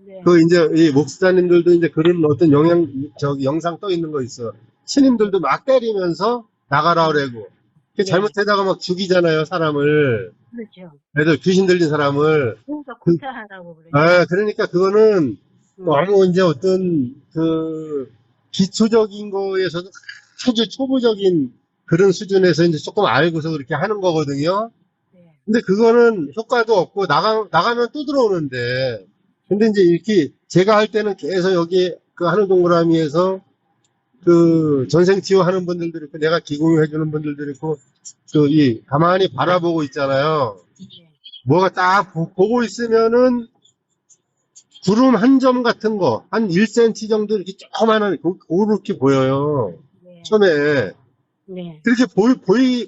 네. 그 이제 이 목사님들도 이제 그런 어떤 저기 영상 떠 있는 거 있어. 네. 신임들도 막 때리면서 나가라 네. 그러고. 그 네. 잘못하다가 막 죽이잖아요, 사람을. 그렇죠. 애들 귀신 들린 사람을. 그러니까 그, 구타하라고 그러죠. 아, 그러니까 그거는 음. 너무 이제 어떤 그 기초적인 거에서도 아주 초보적인 그런 수준에서 이제 조금 알고서 그렇게 하는 거거든요. 네. 근데 그거는 효과도 없고 나가면 또 들어오는데. 근데 이제 이렇게 제가 할 때는 계속 여기 그 하늘 동그라미에서 그 전생 치유하는 분들도 있고 내가 기공유 해주는 분들도 있고 그 이 가만히 바라보고 있잖아요. 네. 뭐가 딱 보고 있으면은 구름 한 점 같은 거, 한 1cm 정도 이렇게 조그마한, 그렇게 보여요. 네. 처음에. 네. 그렇게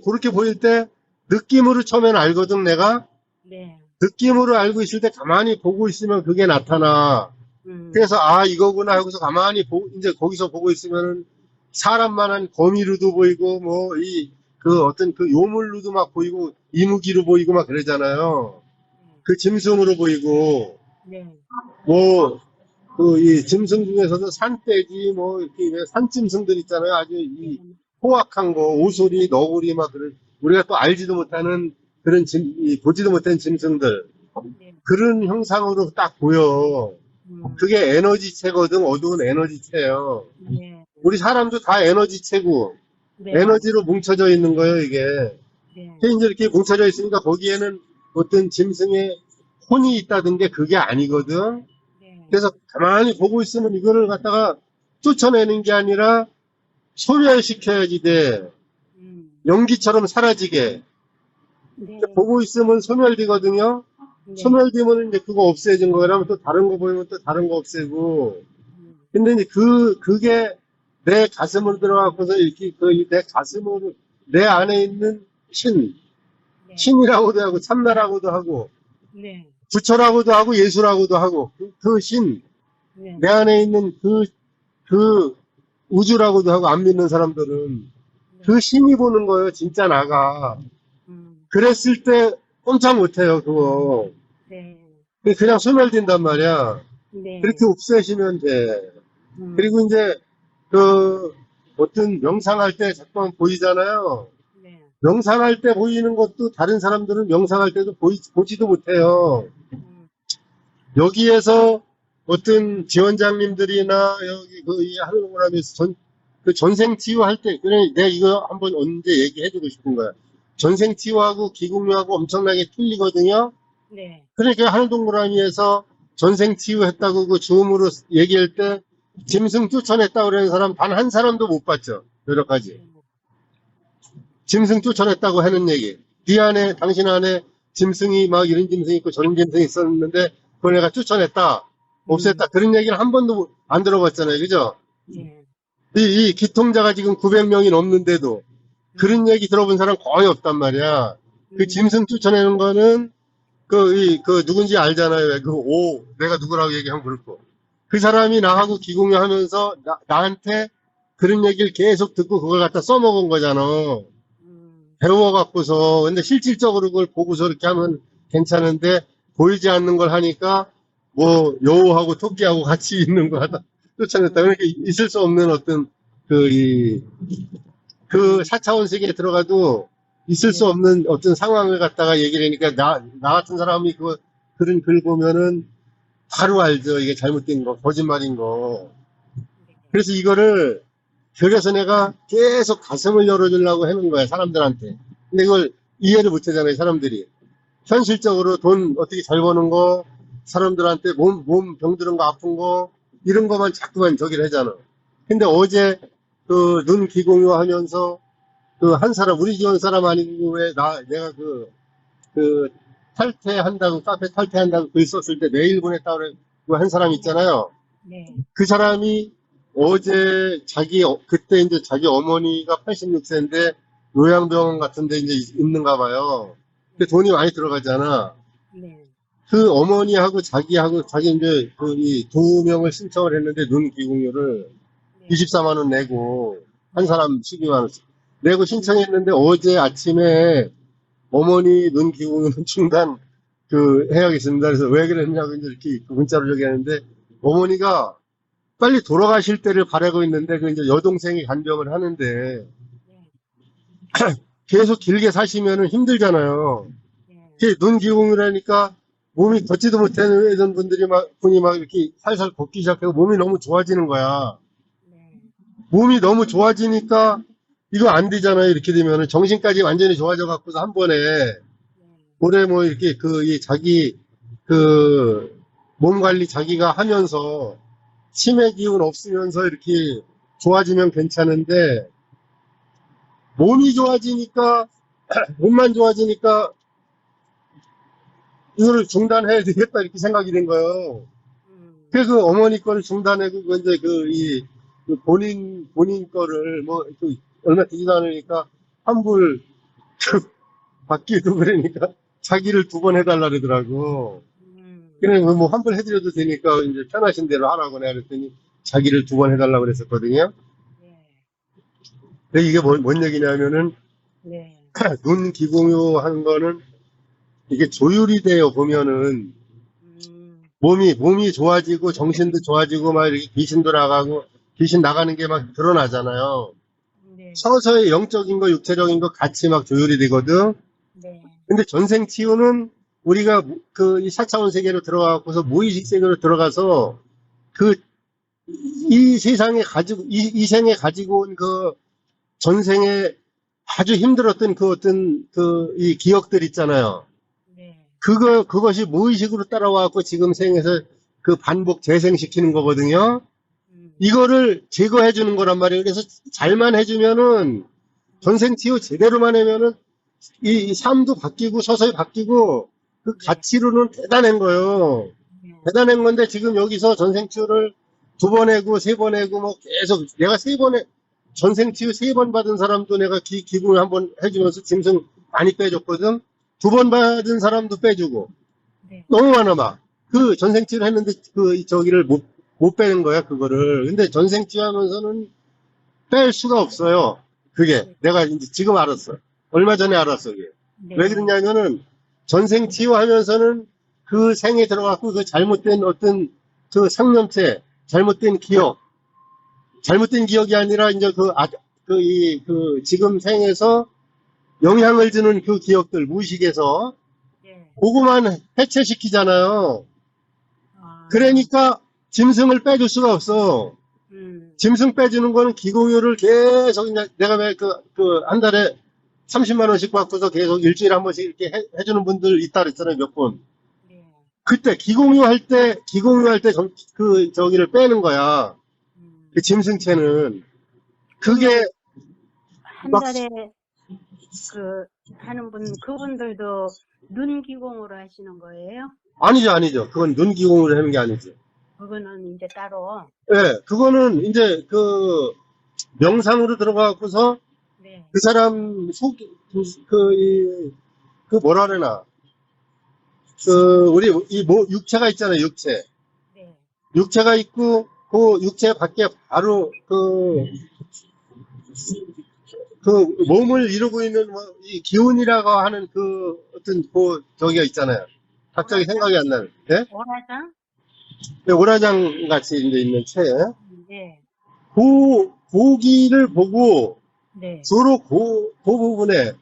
그렇게 보일 때, 느낌으로 처음에는 알거든, 내가. 네. 느낌으로 알고 있을 때 가만히 보고 있으면 그게 나타나. 음. 그래서, 아, 이거구나 하고서 가만히 이제 거기서 보고 있으면은, 사람만한 거미로도 보이고, 뭐, 그 어떤 그 요물로도 막 보이고, 이무기로 보이고 막 그러잖아요. 그 짐승으로 보이고, 네. 뭐, 이 짐승 중에서도 산돼지, 뭐, 이렇게 왜 산짐승들 있잖아요. 아주 네. 이 포악한 거, 오소리, 너구리, 막 그런, 우리가 또 알지도 못하는 그런 보지도 못한 짐승들. 네. 그런 형상으로 딱 보여. 음. 그게 에너지체거든, 어두운 에너지체예요. 네. 우리 사람도 다 에너지체고, 네. 에너지로 뭉쳐져 있는 거예요, 이게. 네. 이제 이렇게 뭉쳐져 있으니까 거기에는 어떤 짐승의 혼이 있다든 게 그게 아니거든. 네. 그래서 가만히 보고 있으면 이거를 갖다가 쫓아내는 게 아니라 소멸시켜야지 돼. 음. 연기처럼 사라지게. 네. 보고 있으면 소멸되거든요. 네. 소멸되면 이제 그거 없애진 거예요. 그러면 또 다른 거 보이면 또 다른 거 없애고. 음. 근데 이제 그게 내 가슴으로 들어가고서 이렇게 내 가슴으로, 내 안에 있는 네. 신이라고도 하고 참나라고도 하고, 네. 부처라고도 하고 예수라고도 하고, 그 신, 네. 내 안에 있는 그 우주라고도 하고 안 믿는 사람들은 그 네. 신이 보는 거예요. 진짜 나가. 음. 그랬을 때 꼼짝 못해요. 그거. 네. 그냥 소멸된단 말이야. 네. 그렇게 없애시면 돼. 음. 그리고 이제 그 어떤 명상할 때 자꾸만 보이잖아요. 네. 명상할 때 보이는 것도 다른 사람들은 명상할 때도 보지도 못해요. 음. 여기에서 어떤 지원장님들이나 여기 이 하늘공감에서 그 전생 치유할 때, 그래, 내가 이거 한번 언제 얘기해주고 싶은 거야. 전생 치유하고 기국류하고 엄청나게 틀리거든요. 네. 그러니까 하늘동그라미에서 전생 치유했다고 그 줌으로 얘기할 때 짐승 쫓아냈다고 그러는 사람 단 한 사람도 못 봤죠. 여러 가지. 음. 짐승 쫓아냈다고 하는 얘기. 네 안에, 당신 안에 짐승이 막 이런 짐승이 있고 저런 짐승이 있었는데 그걸 내가 쫓아냈다. 없앴다. 그런 얘기를 한 번도 안 들어봤잖아요. 그죠? 네. 이 기통자가 지금 900명이 넘는데도 음. 그런 얘기 들어본 사람 거의 없단 말이야. 그 음. 짐승 쫓아내는 거는 그 누군지 알잖아요. 내가 누구라고 얘기하면 그렇고. 그 사람이 나하고 기공유 하면서 나한테 그런 얘기를 계속 듣고 그걸 갖다 써먹은 거잖아. 음. 배워갖고서. 근데 실질적으로 그걸 보고서 이렇게 하면 괜찮은데 보이지 않는 걸 하니까 뭐 여우하고 토끼하고 같이 있는 거 하다 쫓아냈다. 그러니까 있을 수 없는 어떤 그 4차원 세계에 들어가도 있을 수 네. 없는 어떤 상황을 갖다가 얘기를 하니까 나 같은 사람이 그런 글 보면은 바로 알죠. 이게 잘못된 거, 거짓말인 거. 그래서 이거를 그래서 내가 계속 가슴을 열어주려고 하는 거야, 사람들한테. 근데 이걸 이해를 못 하잖아요, 사람들이. 현실적으로 돈 어떻게 잘 버는 거, 사람들한테 몸 병드는 거, 아픈 거, 이런 거만 자꾸만 저기를 하잖아. 근데 어제 그 눈 기공유 하면서 그 한 사람, 우리 지원 사람 아니고 왜 내가 그 탈퇴한다고, 카페 탈퇴한다고 글 썼을 때 메일 보냈다고 한 사람 있잖아요. 네. 그 사람이 어제 그때 이제 자기 어머니가 86세인데 요양병원 같은 데 이제 있는가 봐요. 근데 돈이 많이 들어가잖아. 네. 그 어머니하고 자기 이제 이 두 명을 신청을 했는데 눈 기공유를 네. 24만 원 내고 한 네. 사람 12만 원씩 내고 신청했는데 어제 아침에 어머니 눈 기공유는 중단 해야겠습니다. 그래서 왜 그랬냐고 이제 이렇게 문자로 저기 하는데, 어머니가 빨리 돌아가실 때를 바라고 있는데, 그 이제 여동생이 간병을 하는데, 네. 계속 길게 사시면은 힘들잖아요. 네. 이게 눈 기공이라니까 몸이 걷지도 못하는 분이 막 이렇게 살살 걷기 시작하고 몸이 너무 좋아지는 거야. 네. 몸이 너무 좋아지니까 이거 안 되잖아요. 이렇게 되면은 정신까지 완전히 좋아져 갖고서 한 번에 네. 올해 뭐 이렇게 이 자기 몸 관리 자기가 하면서 치매 기운 없으면서 이렇게 좋아지면 괜찮은데 몸이 좋아지니까 몸만 좋아지니까 이거를 중단해야 되겠다 이렇게 생각이 된 거예요. 그래서 그 어머니 거를 중단하고 그 이제 그 본인 거를 뭐 얼마 되지도 않으니까 환불 받기도 그러니까 자기를 2번 해달라 그러더라고. 그래 뭐 환불 해드려도 되니까 이제 편하신 대로 하라고 내가 그랬더니 자기를 2번 해달라고 그랬었거든요. 네. 근데 이게 뭔 얘기냐면은 네. 눈 기공유 하는 거는 이게 조율이 돼요. 보면은 몸이 좋아지고 정신도 좋아지고 막 이렇게 귀신 돌아가고 귀신 나가는 게 막 드러나잖아요. 네. 서서히 영적인 거 육체적인 거 같이 막 조율이 되거든. 네. 근데 전생 치유는 우리가 이 4차원 세계로 들어가고서 무의식 세계로 들어가서 이 세상에 가지고 이 생에 가지고 온 그 전생에 아주 힘들었던 이 기억들 있잖아요. 네. 그것이 무의식으로 따라와갖고 지금 생에서 그 반복 재생시키는 거거든요. 이거를 제거해 주는 거란 말이에요. 그래서 잘만 해주면은 전생 치유 제대로만 하면은 이 삶도 바뀌고 서서히 바뀌고 그 가치로는 대단한 거예요. 네. 대단한 건데 지금 여기서 전생 치유를 2번 하고 3번 하고 뭐 계속 내가 3번에 전생 치유 3번 받은 사람도 내가 기분을 한번 해주면서 짐승 많이 빼줬거든. 2번 받은 사람도 빼주고 네. 너무 많아 막. 그 전생 치유를 했는데 저기를 못 빼는 거야 그거를. 근데 전생 치유하면서는 뺄 수가 없어요. 그게 내가 이제 지금 알았어. 얼마 전에 알았어. 그게. 네. 왜 그러냐면은 전생 치유하면서는 그 생에 들어갔고 그 잘못된 어떤 그 상념체, 잘못된 기억이 아니라 이제 지금 생에서 영향을 주는 그 기억들 무의식에서 네. 그거만 해체시키잖아요. 아. 그러니까 짐승을 빼줄 수가 없어. 짐승 빼주는 거는 기공유를 계속 이제 내가 왜 한 달에 30만 원씩 받고서 계속 일주일에 한 번씩 이렇게 해주는 분들 있다 그랬잖아요, 몇 분. 네. 그때 기공유 할 때 저기를 빼는 거야. 그 짐승체는. 그게 한 막 달에 하는 그분들도 눈 기공으로 하시는 거예요? 아니죠. 그건 눈 기공으로 하는 게 아니죠. 그거는 이제 따로. 예, 그거는 이제 명상으로 들어가고서 네. 그 사람 뭐라 그러나. 우리 육체가 있잖아요, 육체. 네. 육체가 있고, 그 육체 밖에 바로 몸을 이루고 있는 이 기운이라고 하는 어떤 저기가 있잖아요. 갑자기 오라장? 생각이 안 나는. 예? 오라장? 네, 오라장 같이 이제 있는 채. 네. 고기를 보고 네. 주로 그 부분에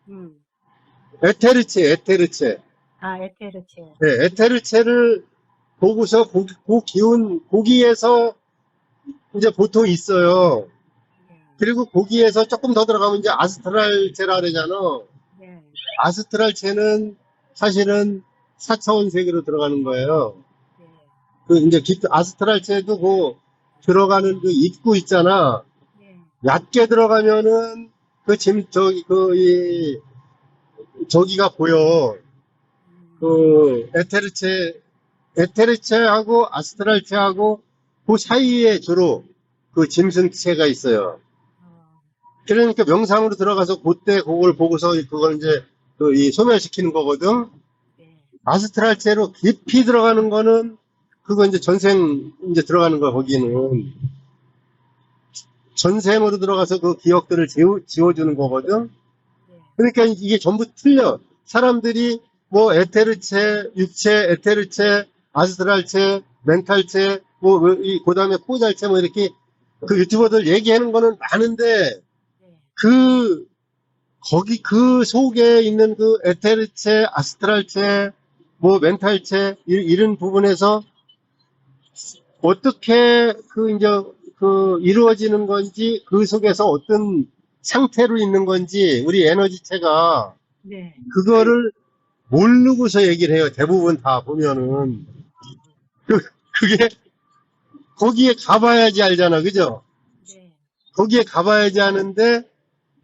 음. 에테르체. 아, 에테르체. 네, 에테르체를 보고서 고기에서 이제 보통 있어요. 그리고 고기에서 조금 더 들어가면 이제 아스트랄체라 그러잖아. 네. 아스트랄체는 사실은 4차원 세계로 들어가는 거예요. 네. 이제 아스트랄체도 들어가는 그 입구 있잖아. 네. 얕게 들어가면은 저기가 보여. 에테르체하고 아스트랄체하고 그 사이에 주로 그 짐승체가 있어요. 그러니까 명상으로 들어가서 그때 그걸 보고서 그걸 이제 소멸시키는 거거든. 네. 아스트랄체로 깊이 들어가는 거는 그거 이제 전생 이제 들어가는 거야. 거기는 전생으로 들어가서 그 기억들을 지워주는 거거든. 네. 그러니까 이게 전부 틀려. 사람들이 뭐 에테르체, 육체, 에테르체, 아스트랄체, 멘탈체, 뭐 그다음에 포잘체 뭐 이렇게 그 유튜버들 얘기하는 거는 많은데 네. 거기 그 속에 있는 그 에테르체, 아스트랄체, 뭐 멘탈체 이런 부분에서 어떻게 이제 이루어지는 건지 그 속에서 어떤 상태로 있는 건지 우리 에너지체가 네. 그거를 모르고서 얘기를 해요. 대부분 다 보면은 그게 거기에 가봐야지 알잖아, 그죠? 네. 거기에 가봐야지 아는데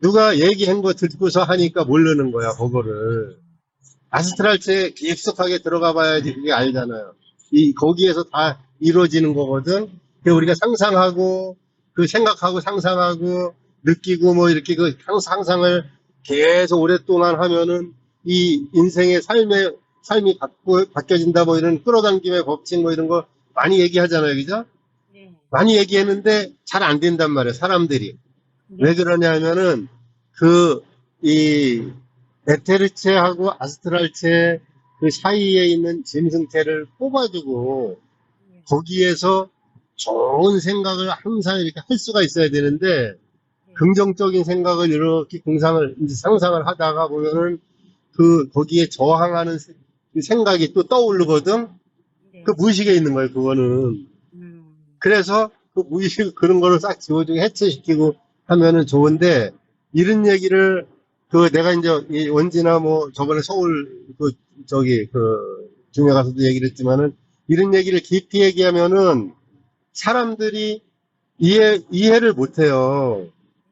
누가 얘기한 거 듣고서 하니까 모르는 거야, 그거를. 아스트랄체에 깊숙하게 들어가 봐야지 그게 알잖아요. 거기에서 다 이루어지는 거거든. 그 우리가 상상하고, 그 생각하고 상상하고, 느끼고 뭐 이렇게 그 상상을 계속 오랫동안 하면은 이 인생의 삶이 바뀌어진다 뭐 이런 끌어당김의 법칙 뭐 이런 거 많이 얘기하잖아요. 그죠? 네. 많이 얘기했는데 잘 안 된단 말이에요. 사람들이. 왜 네. 그러냐면은 이 에테르체하고 아스트랄체 그 사이에 있는 짐승체를 뽑아주고 네. 거기에서 좋은 생각을 항상 이렇게 할 수가 있어야 되는데 네. 긍정적인 생각을 이렇게 이제 상상을 하다가 보면은 거기에 저항하는 그 생각이 또 떠오르거든. 네. 그 무의식에 있는 거예요, 그거는. 그래서 그 무의식 그런 거를 싹 지워주고 해체시키고 하면은 좋은데 이런 얘기를 내가 이제 이 원지나 뭐 저번에 서울 중에 가서도 얘기를 했지만은 이런 얘기를 깊이 얘기하면은 사람들이 이해를 못 해요.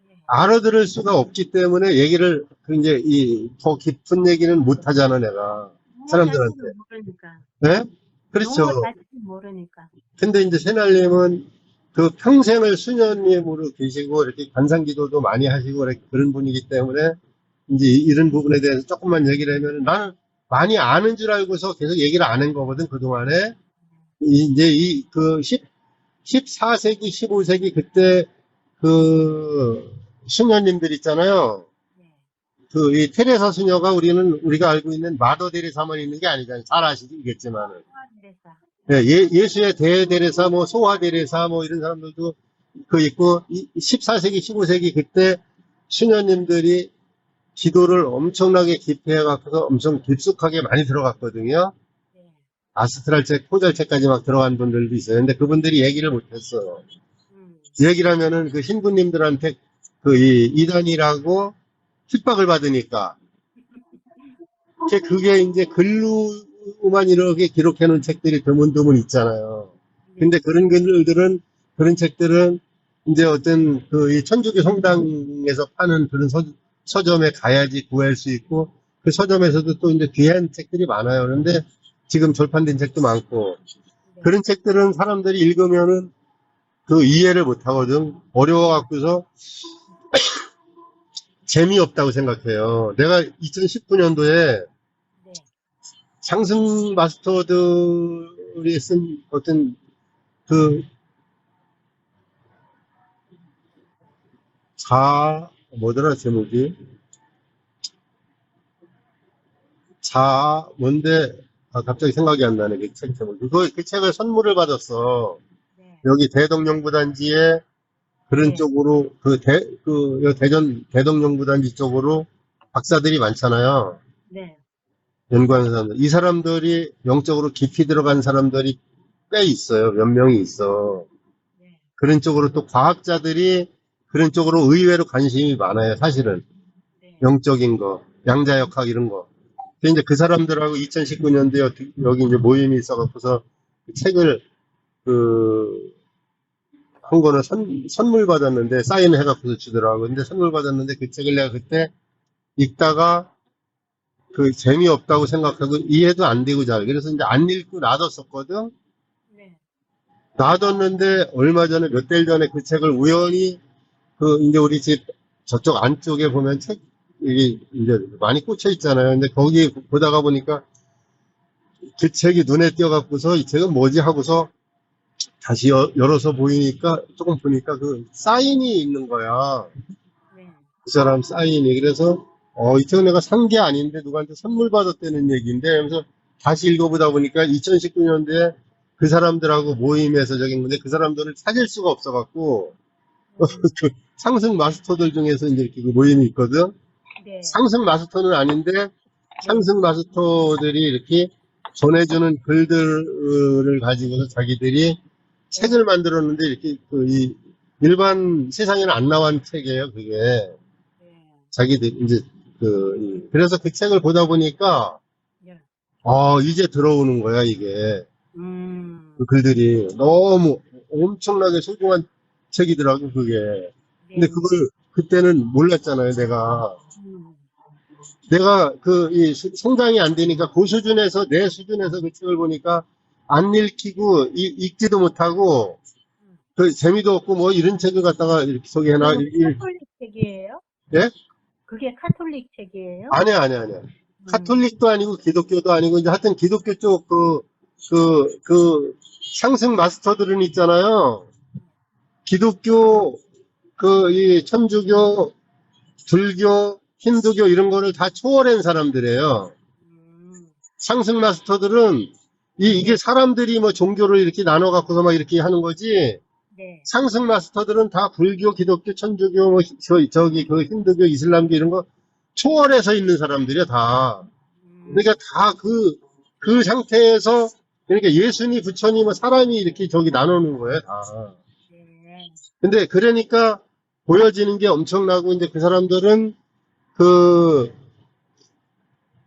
네. 알아들을 수가 없기 때문에 얘기를 이제 더 깊은 얘기는 못 하잖아, 내가. 용어 사람들한테. 자체를 모르니까. 네? 그렇죠. 용어 자체를 모르니까. 근데 이제 새날님은 그 평생을 수녀님으로 계시고 이렇게 관상기도도 많이 하시고 그런 분이기 때문에 이제 이런 부분에 대해서 조금만 얘기를 하면 나는 많이 아는 줄 알고서 계속 얘기를 안 한 거거든, 그동안에. 이제 14세기, 15세기 그때 수녀님들 있잖아요. 네. 이 테레사 수녀가 우리가 알고 있는 마더 데레사만 있는 게 아니잖아요. 잘 아시겠지만은. 소아드레사. 예, 예수의 대데레사, 뭐, 소아데레사, 뭐, 이런 사람들도 있고, 14세기, 15세기 그때 수녀님들이 기도를 엄청나게 깊이 해갖고서 엄청 깊숙하게 많이 들어갔거든요. 네. 아스트랄체, 포잘체까지 막 들어간 분들도 있어요. 근데 그분들이 얘기를 못했어요. 얘기를 하면은 그 신부님들한테 이단이라고 핍박을 받으니까. 그게 이제 글로만 이렇게 기록해 놓은 책들이 드문드문 있잖아요. 근데 그런 책들은 이제 어떤 이 천주교 성당에서 파는 그런 서점에 가야지 구할 수 있고 그 서점에서도 또 이제 귀한 책들이 많아요. 그런데 지금 절판된 책도 많고 네. 그런 책들은 사람들이 읽으면은 이해를 못 하거든. 어려워 갖고서 재미없다고 생각해요. 내가 2019년도에 네. 상승 마스터들이 쓴 어떤 뭐더라, 제목이? 뭔데, 갑자기 생각이 안 나네, 그 책 제목이. 그 책을 선물을 받았어. 네. 여기 대덕령부단지에 그런 네. 쪽으로, 여기 대덕령부단지 쪽으로 박사들이 많잖아요. 네. 연구하는 사람들. 이 사람들이 영적으로 깊이 들어간 사람들이 꽤 있어요. 몇 명이 있어. 네. 그런 쪽으로 또 과학자들이 그런 쪽으로 의외로 관심이 많아요. 사실은. 네. 영적인 거, 양자역학 이런 거. 근데 이제 그 사람들하고 2019년도에 여기 이제 모임이 있어갖고서 그 책을 한 거는 선물 받았는데 사인해갖고서 주더라고요. 근데 선물 받았는데 그 책을 내가 그때 읽다가 재미없다고 생각하고 이해도 안 되고 잘. 그래서 이제 안 읽고 놔뒀었거든. 네. 놔뒀는데 얼마 전에 몇 달 전에 그 책을 우연히 이제 우리 집 저쪽 안쪽에 보면 이게 이제 많이 꽂혀 있잖아요. 근데 거기 보다가 보니까 그 책이 눈에 띄어갖고서 이 책은 뭐지 하고서 다시 열어서 조금 보니까 사인이 있는 거야. 네. 그 사람 사인이. 그래서 이 책은 내가 산 게 아닌데 누구한테 선물 받았다는 얘기인데, 그래서 다시 읽어보다 보니까 2019년도에 그 사람들하고 모임에서 적인 건데, 그 사람들을 찾을 수가 없어갖고, 그 상승 마스터들 중에서 이제 이렇게 그 모임이 있거든. 네. 상승 마스터는 아닌데, 상승 마스터들이 이렇게 전해주는 글들을 가지고서 자기들이 책을 만들었는데, 이렇게 이 일반 세상에는 안 나온 책이에요, 그게. 네. 자기들, 이제, 그래서 그 책을 보다 보니까, 네. 이제 들어오는 거야, 이게. 음. 그 글들이. 너무 엄청나게 소중한 책이더라고, 그게. 근데 네. 그걸 그때는 몰랐잖아요, 내가. 음. 내가 성장이 안 되니까 그 수준에서, 내 수준에서 그 책을 보니까 안 읽히고, 읽지도 못하고, 그 재미도 없고, 뭐 이런 책을 갖다가 이렇게 소개해놔. 그럼 카톨릭 책이에요? 예? 그게 카톨릭 책이에요? 아니야. 카톨릭도 아니고 기독교도 아니고 이제 하여튼 기독교 쪽 상승 마스터들은 있잖아요. 기독교 이 천주교, 불교, 힌두교 이런 거를 다 초월한 사람들이에요. 음. 상승 마스터들은 이게 사람들이 뭐 종교를 이렇게 나눠 갖고서 막 이렇게 하는 거지. 네. 상승 마스터들은 다 불교, 기독교, 천주교, 뭐 저기 그 힌두교, 이슬람교 이런 거 초월해서 있는 사람들이야 다. 그러니까 다 그 상태에서, 그러니까 예수님, 부처님, 뭐 사람이 이렇게 저기 나누는 거예요, 다. 네. 근데 그러니까 보여지는 게 엄청나고, 이제 그 사람들은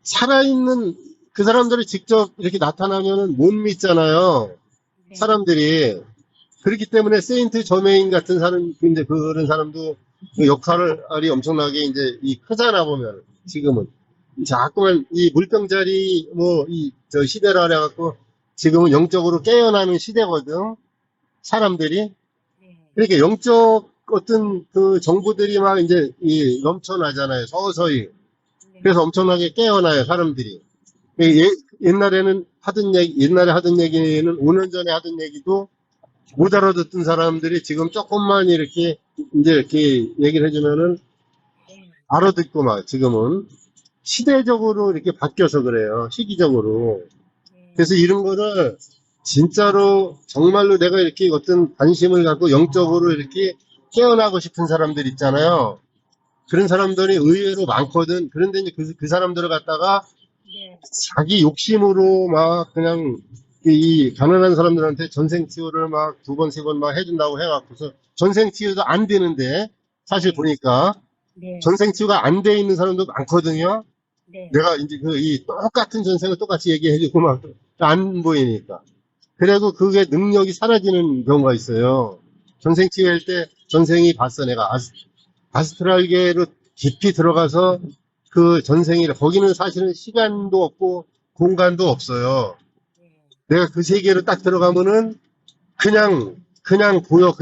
살아있는 그 사람들이 직접 이렇게 나타나면은 못 믿잖아요. 네. 사람들이. 그렇기 때문에 세인트 저메인 같은 사람, 이제 그런 사람도 그 역할이 엄청나게 이제 크잖아, 보면. 지금은. 자꾸만 이 물병자리 저 시대라 그래갖고 지금은 영적으로 깨어나는 시대거든. 사람들이. 네. 그러니까 영적 어떤 그 정보들이 막 이제 넘쳐나잖아요. 서서히. 네. 그래서 엄청나게 깨어나요, 사람들이. 옛날에 하던 얘기는 5년 전에 하던 얘기도 못 알아듣던 사람들이 지금 조금만 이렇게 이제 이렇게 얘기를 해주면은 네. 알아듣고 막 지금은 시대적으로 이렇게 바뀌어서 그래요. 시기적으로. 네. 그래서 이런 거를 진짜로 정말로 내가 이렇게 어떤 관심을 갖고 영적으로 이렇게 깨어나고 싶은 사람들 있잖아요. 그런 사람들이 의외로 많거든. 그런데 이제 그 사람들을 갖다가 네. 자기 욕심으로 막 그냥 이 가난한 사람들한테 전생 치유를 막 2번, 3번 막 해준다고 해갖고서 전생 치유도 안 되는데 사실 네. 보니까 네. 전생 치유가 안 돼 있는 사람도 많거든요. 네. 내가 이제 똑같은 전생을 똑같이 얘기해주고 막 안 보이니까. 그리고 그게 능력이 사라지는 경우가 있어요. 전생 치유할 때 전생이 봤어. 내가 아스트랄계로 깊이 들어가서 그 전생이라 거기는 사실은 시간도 없고 공간도 없어요. 네. 내가 그 세계로 딱 들어가면은 그냥 보여.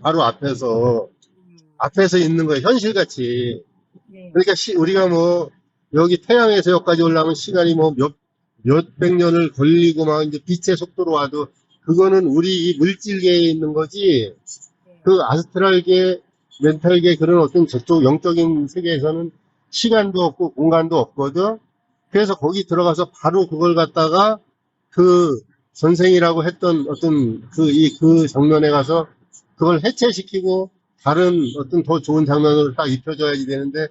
바로 앞에서 있는 거예요. 현실같이. 네. 그러니까 우리가 뭐 여기 태양에서 여기까지 올라오면 시간이 뭐 몇백 년을 걸리고 막 이제 빛의 속도로 와도 그거는 우리 이 물질계에 있는 거지. 네. 그 아스트랄계, 멘탈계 그런 어떤 저쪽 영적인 세계에서는 시간도 없고 공간도 없거든. 그래서 거기 들어가서 바로 그걸 갖다가 그 선생이라고 했던 어떤 그 장면에 가서 그걸 해체시키고 다른 어떤 더 좋은 장면으로 딱 입혀줘야지 되는데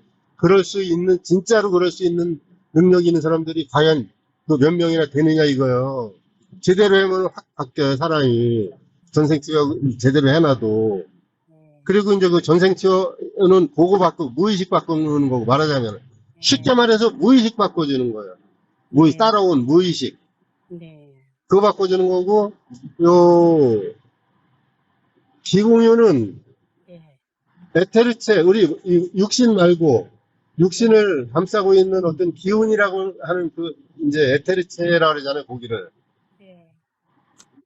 진짜로 그럴 수 있는 능력이 있는 사람들이 과연 그 몇 명이나 되느냐 이거요. 제대로 하면 확 바뀌어요, 사람이. 전생 치유 제대로 해놔도. 네. 그리고 이제 그 전생 치유는 무의식 바꾸는 거고 말하자면 쉽게 말해서 무의식 바꿔주는 거예요. 네. 따라온 무의식. 네. 그거 바꿔주는 거고, 기공유는 네. 에테르체, 우리 육신 말고, 육신을 감싸고 있는 어떤 기운이라고 하는 이제 에테르체라고 그러잖아요, 거기를. 네.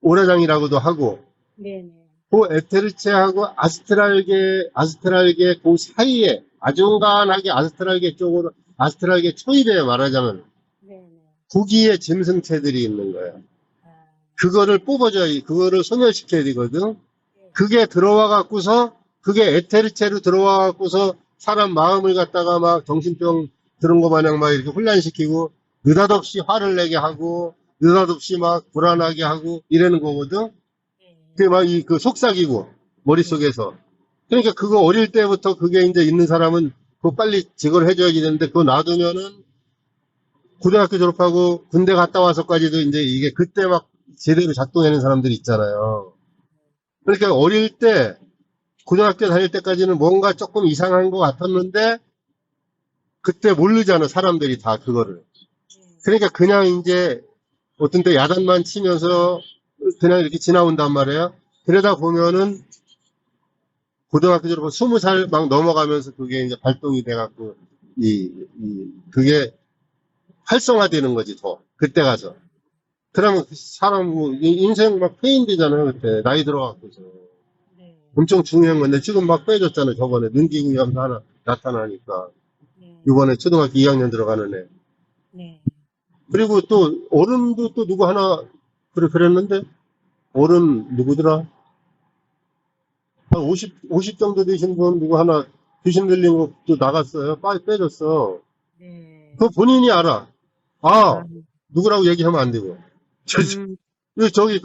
오라장이라고도 하고, 네. 네. 그 에테르체하고 아스트랄계 그 사이에, 아중간하게 아스트랄계 초입에 말하자면, 네. 고기의 짐승체들이 있는 거예요. 아. 그거를 그거를 소멸시켜야 되거든. 그게 들어와 갖고서, 그게 에테르체로 들어와 갖고서 사람 마음을 갖다가 막 정신병 들은 거 마냥 막 이렇게 혼란시키고, 느닷없이 화를 내게 하고, 느닷없이 막 불안하게 하고, 이러는 거거든? 그게 막 그 속삭이고, 머릿속에서. 그러니까 그거 어릴 때부터 그게 이제 있는 사람은 그거 빨리 제거를 해줘야지 되는데, 그거 놔두면은 고등학교 졸업하고 군대 갔다 와서까지도 이제 이게 그때 막 제대로 작동하는 사람들이 있잖아요. 그러니까 어릴 때, 고등학교 다닐 때까지는 뭔가 조금 이상한 것 같았는데, 그때 모르잖아, 사람들이 다 그거를. 그러니까 그냥 이제 어떤 때 야단만 치면서 그냥 이렇게 지나온단 말이에요. 그러다 보면은 고등학교 졸업하고 20살 막 넘어가면서 그게 이제 발동이 돼갖고, 그게 활성화되는 거지, 더. 그때 가서. 그러면 그 사람, 뭐, 인생 막 페인되잖아요, 그때. 나이 들어갖고서. 네. 엄청 중요한 건데, 지금 막 빼줬잖아요, 저번에. 눈기구염 하나 나타나니까. 네. 이번에 초등학교 2학년 들어가는 애. 네. 그리고 또, 어른도 또 누구 하나, 그랬는데, 어른 누구더라? 한 50 정도 되신 분 누구 하나 귀신 들린 것도 나갔어요. 빼줬어. 네. 그거 본인이 알아. 아, 아, 누구라고 얘기하면 안 되고. 음, 저기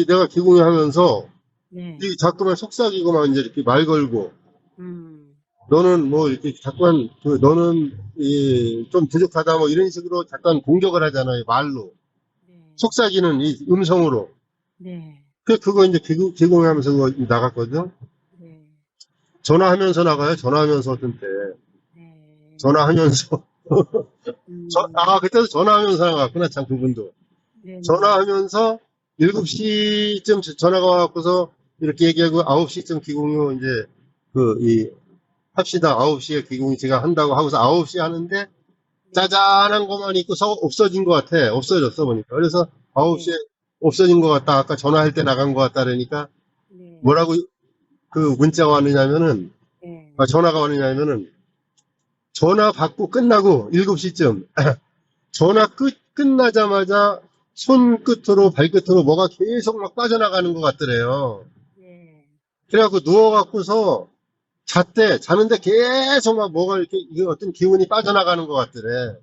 내가 기공유 하면서, 네. 이 자꾸만 속삭이고 막 이제 이렇게 말 걸고, 음, 너는 뭐 이렇게 자꾸만, 너는 좀 부족하다 뭐 이런 식으로 잠깐 공격을 하잖아요. 말로. 네. 속삭이는 이 음성으로. 네. 그거 이제 기공유 하면서 그거 나갔거든. 네. 전화하면서 나가요. 전화하면서 어떤 때. 네. 전화하면서. 음, 그때도 전화하면서 나갔구나, 참, 그분도. 네. 전화하면서 7시쯤 전화가 와갖고서 이렇게 얘기하고 9시쯤 기공유 이제 합시다. 9시에 기공유 제가 한다고 하고서 9시 하는데 짜잔한 것만 있고 없어진 것 같아. 없어졌어 보니까. 그래서 9시에 없어진 것 같다. 아까 전화할 때 나간 것 같다. 그러니까 네. 뭐라고 그 문자가 왔느냐면은, 네. 전화가 왔느냐면은 전화 받고 끝나고 7시쯤 전화 끝나자마자 손끝으로 발끝으로 뭐가 계속 막 빠져나가는 것 같더래요. 네. 그래갖고 누워갖고서 자는데 계속 막 뭐가 이렇게 이게 어떤 기운이 빠져나가는 것 같더래.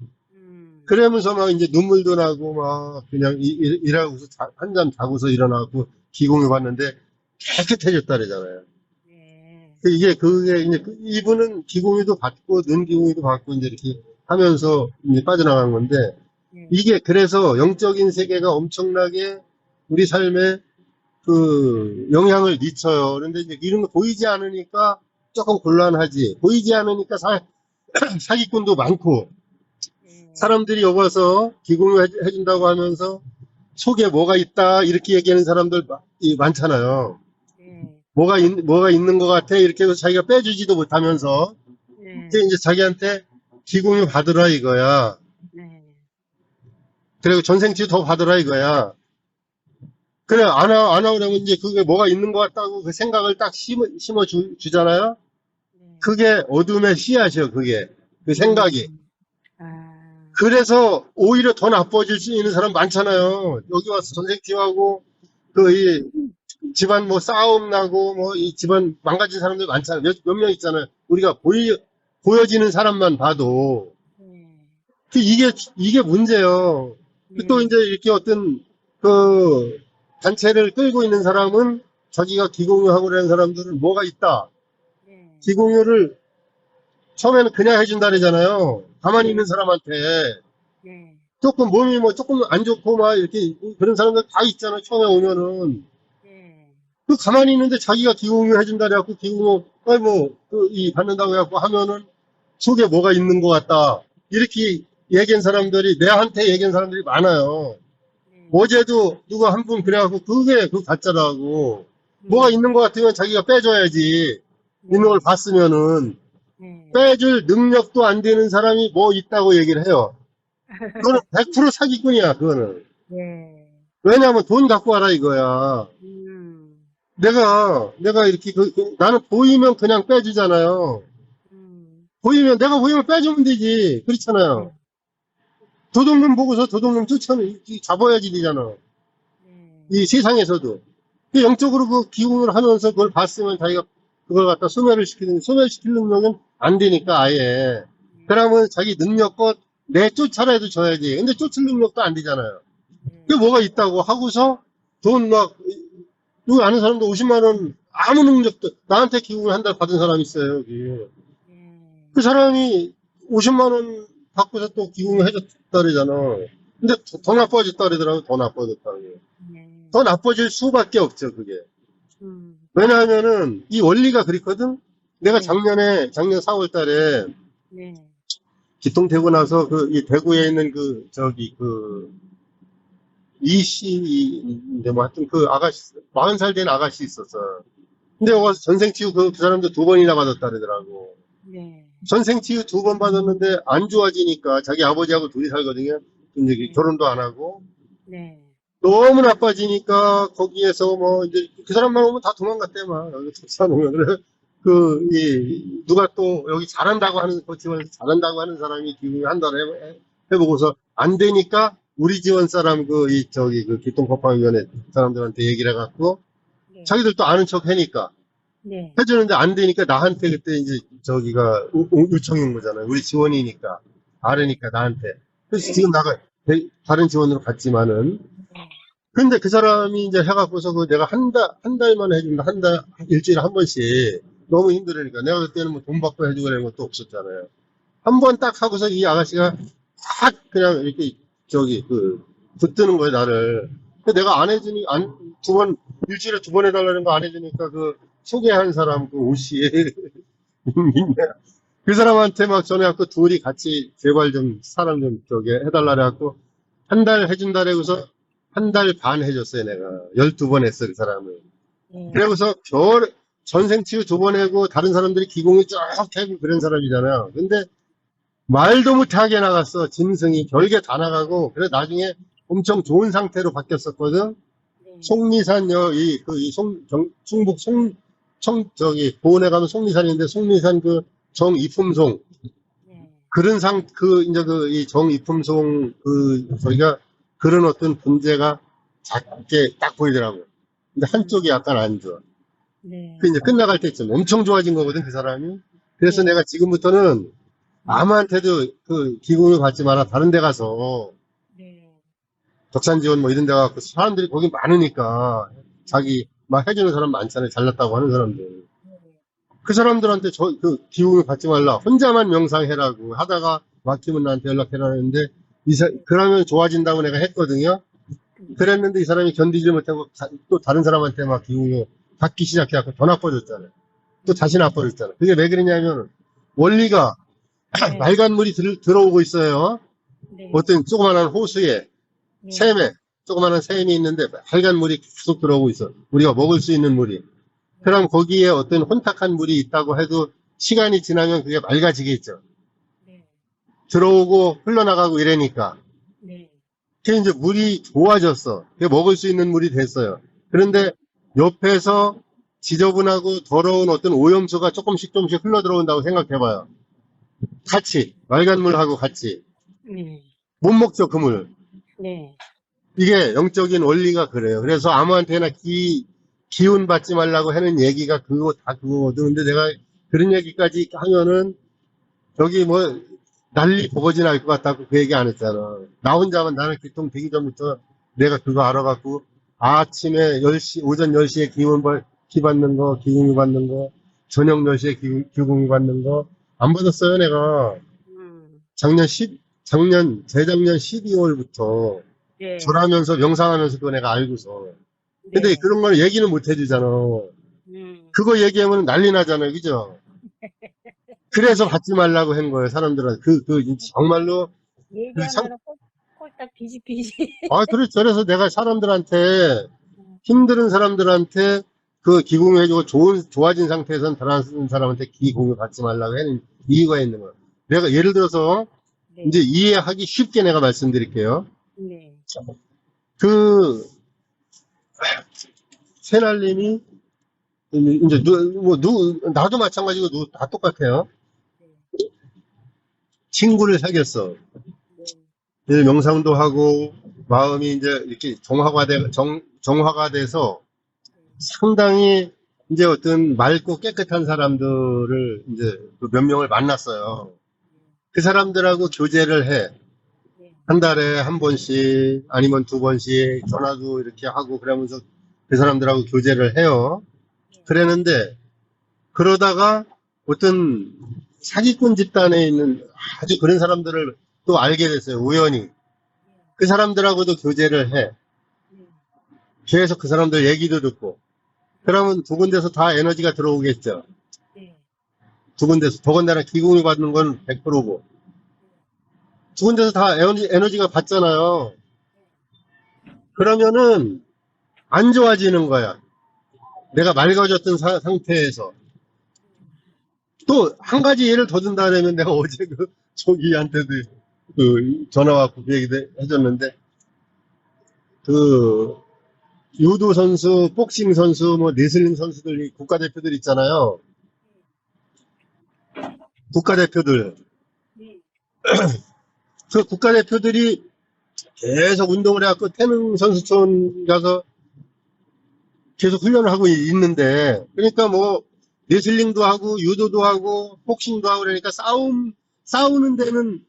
그러면서 막 이제 눈물도 나고 막 그냥 일하고서 한잠 자고서 일어나고 기공을 봤는데 깨끗해졌다 그러잖아요. 네. 그게 이제 이분은 기공유도 받고 눈 기공유도 받고 이제 이렇게 하면서 이제 빠져나간 건데 네. 이게 그래서 영적인 세계가 엄청나게 우리 삶에 그 영향을 미쳐요. 그런데 이제 이런 거 보이지 않으니까 조금 곤란하지. 보이지 않으니까 사기꾼도 많고 네. 사람들이 여기 와서 기공유 해준다고 하면서 속에 뭐가 있다 이렇게 얘기하는 사람들 많잖아요. 네. 뭐가 있는 것 같아 이렇게 해서 자기가 빼주지도 못하면서 네. 이제 자기한테 기공유 받으라 이거야. 네. 그리고 전생치 더 받으라 이거야. 그래, 안 하려면 이제 그게 뭐가 있는 것 같다고 그 생각을 딱 심어 주잖아요? 네. 그게 어둠의 씨앗이요, 그게. 그 생각이. 아, 그래서 오히려 더 나빠질 수 있는 사람 많잖아요. 여기 와서 전생치하고 이 집안 뭐 싸움 나고 뭐 이 집안 망가진 사람들 많잖아요. 몇 명 있잖아요. 우리가 보여지는 사람만 봐도. 네. 이게 문제예요. 또 네. 이제 이렇게 어떤 단체를 끌고 있는 사람은 자기가 기공유하고 그러는 사람들은 뭐가 있다. 네. 기공유를 처음에는 그냥 해준다 그러잖아요. 가만히 네. 있는 사람한테. 네. 조금 몸이 뭐 조금 안 좋고 막 이렇게 그런 사람들 다 있잖아요. 처음에 오면은. 네. 그 가만히 있는데 자기가 기공유 해준다 그래갖고 기공유, 받는다고 해갖고 하면은 속에 뭐가 있는 것 같다. 이렇게 얘기한 사람들이, 내한테 얘기한 사람들이 많아요. 네. 어제도 누가 한 분 그래갖고 그게 가짜라고. 뭐가 있는 것 같으면 자기가 빼줘야지. 있는 걸 봤으면은. 네. 빼줄 능력도 안 되는 사람이 뭐 있다고 얘기를 해요. 그거는 100% 사기꾼이야, 그거는. 네. 왜냐하면 돈 갖고 와라 이거야. 음. 내가 이렇게, 나는 보이면 그냥 빼주잖아요. 음. 내가 보이면 빼주면 되지. 그렇잖아요. 네. 도둑놈 보고서 도둑놈 잡아야지 되잖아. 네. 이 세상에서도. 영적으로 그 기운을 하면서 그걸 봤으면 자기가 그걸 갖다 소멸시키는 능력은 안 되니까 아예. 네. 그러면 자기 능력껏 내 쫓아라도 줘야지. 근데 쫓을 능력도 안 되잖아요. 그게 뭐가 있다고 하고서 돈 막, 누구 아는 사람도 50만 원 아무 능력도, 나한테 기금을 한 달 받은 사람이 있어요, 여기. 그 사람이 50만 원 받고서 또 기금을 해줬다 그러잖아. 근데 더 나빠졌다 그러더라고, 더 나빠졌다고. 더 나빠질 수밖에 없죠, 그게. 왜냐하면은 이 원리가 그렇거든. 내가 작년 4월 달에 기통되고 나서 이 대구에 있는 이씨인데 뭐 하여튼 그 아가씨, 40살 된 아가씨 있었어. 근데 와서 전생치유 그 사람도 2번이나 받았다 그러더라고. 전생치유 2번 받았는데 안 좋아지니까 자기 아버지하고 둘이 살거든요. 이제 결혼도 안 하고. 너무 나빠지니까 거기에서 뭐 이제 그 사람만 오면 다 도망갔대 막 여기 사놓으면 그래 누가 또 여기 잘한다고 하는 그 지원에서 잘한다고 하는 사람이 기금을 한 달에 해보고서 안 되니까 우리 지원 사람 그 기통법방위원회 사람들한테 얘기를 해갖고 자기들도 아는 척 하니까 해주는데 안 되니까 나한테 그때 이제 저기가 요청이 온 거잖아요. 우리 지원이니까 아르니까 나한테. 그래서 지금 나가 다른 지원으로 갔지만은. 근데 그 사람이 이제 해갖고서 내가 한 달만 해준다. 일주일에 한 번씩. 너무 힘들으니까. 내가 그때는 뭐 돈 받고 해주고 그런 것도 없었잖아요. 한 번 딱 하고서 이 아가씨가 탁 그냥 이렇게 붙드는 거예요, 나를. 근데 내가 안 해주니, 일주일에 2번 해달라는 거 안 해주니까 소개한 사람 옷이. 그 사람한테 막 전해갖고 둘이 같이 제발 좀 사람 좀 해달라 그래갖고 한 달 해준다 그래고서 한 달 반 해줬어요, 내가. 12번 했어, 그 사람을. 그래고서 전생치유 2번 하고 다른 사람들이 기공이 쫙 하고 그런 사람이잖아요. 근데 말도 못하게 나갔어. 짐승이 별게 다 나가고. 그래 나중에 엄청 좋은 상태로 바뀌었었거든. 속리산 충북 보은에 가면 속리산인데 속리산 정이품송 그런 이 정이품송 저희가 그런 어떤 분재가 작게 딱 보이더라고요. 근데 한쪽이 약간 안 좋아. 이제 끝나갈 때쯤 엄청 좋아진 거거든, 그 사람이. 그래서 내가 지금부터는 아무한테도 기금을 받지 마라. 다른 데 가서 덕산지원 뭐 이런 데 가서 사람들이 거기 많으니까 자기 막 해주는 사람 많잖아요. 잘났다고 하는 사람들. 그 사람들한테 기금을 받지 말라. 혼자만 명상해라고 하다가 막히면 나한테 연락해라 했는데 그러면 좋아진다고 내가 했거든요. 그랬는데 이 사람이 견디지 못하고 또 다른 사람한테 막 기운을 받기 시작해갖고 더 나빠졌잖아요. 또 다시 나빠졌잖아요. 그게 왜 그러냐면 원리가 맑은 물이 들어오고 있어요. 어떤 조그만한 호수에 조그만한 샘이 있는데 맑은 물이 계속 들어오고 있어. 우리가 먹을 수 있는 물이. 그럼 거기에 어떤 혼탁한 물이 있다고 해도 시간이 지나면 그게 맑아지겠죠. 들어오고 흘러나가고 이러니까. 그게 이제 물이 좋아졌어. 그게 먹을 수 있는 물이 됐어요. 그런데 옆에서 지저분하고 더러운 어떤 오염수가 조금씩 흘러 들어온다고 생각해봐요. 같이 맑은 물하고 같이 못 먹죠, 그 물. 이게 영적인 원리가 그래요. 그래서 아무한테나 기운 받지 말라고 하는 얘기가 다 그거거든. 근데 내가 그런 얘기까지 하면은 여기 뭐 난리 버거지 날 것 같다고 그 얘기 안 했잖아. 나 혼자만 나는 기통 되기 전부터 내가 그거 알아갖고 아침에 오전 10시에 기금이 받는 거, 저녁 10시에 기금이 받는 거 안 받았어요, 내가. 재작년 12월부터 절하면서 명상하면서 그거 내가 알고서. 근데 그런 걸 얘기는 못 해주잖아. 그거 얘기하면 난리 나잖아요, 그죠? 그래서 받지 말라고 한 거예요, 사람들은. 정말로. 얘기하면 꼴딱 비지비지. 그렇죠. 그래서 내가 사람들한테, 힘든 사람들한테 기공을 해주고 좋아진 상태에서는 다른 사람한테 기공을 받지 말라고 하는 이유가 있는 거예요. 내가 예를 들어서, 이제 이해하기 쉽게 내가 말씀드릴게요. 새날님이, 이제 나도 마찬가지고 다 똑같아요. 친구를 사귀었어. 명상도 하고 마음이 이제 이렇게 정화가 돼서 상당히 이제 어떤 맑고 깨끗한 사람들을 이제 몇 명을 만났어요. 그 사람들하고 교제를 해. 네. 한 달에 한 번씩 아니면 두 번씩 전화도 이렇게 하고 그러면서 그 사람들하고 교제를 해요. 그랬는데 그러다가 어떤 사기꾼 집단에 있는 아주 그런 사람들을 또 알게 됐어요. 우연히. 그 사람들하고도 교제를 해. 네. 계속 그 사람들 얘기도 듣고. 그러면 두 군데서 다 에너지가 들어오겠죠. 네. 두 군데서. 더군다나 기공이 받는 건 100%고. 두 군데서 다 에너지가 받잖아요. 그러면은 안 좋아지는 거야. 내가 맑아졌던 상태에서. 또 한 가지 예를 더 든다면 내가 어제 저기한테도 전화 왔고 그 얘기도 해줬는데 그 유도 선수, 복싱 선수, 뭐 레슬링 선수들 국가대표들 있잖아요. 국가대표들. 네. 그 국가대표들이 계속 운동을 해갖고 태릉 선수촌 가서 계속 훈련을 하고 있는데 그러니까 뭐 레슬링도 하고 유도도 하고 복싱도 하고 그러니까 싸우는 데는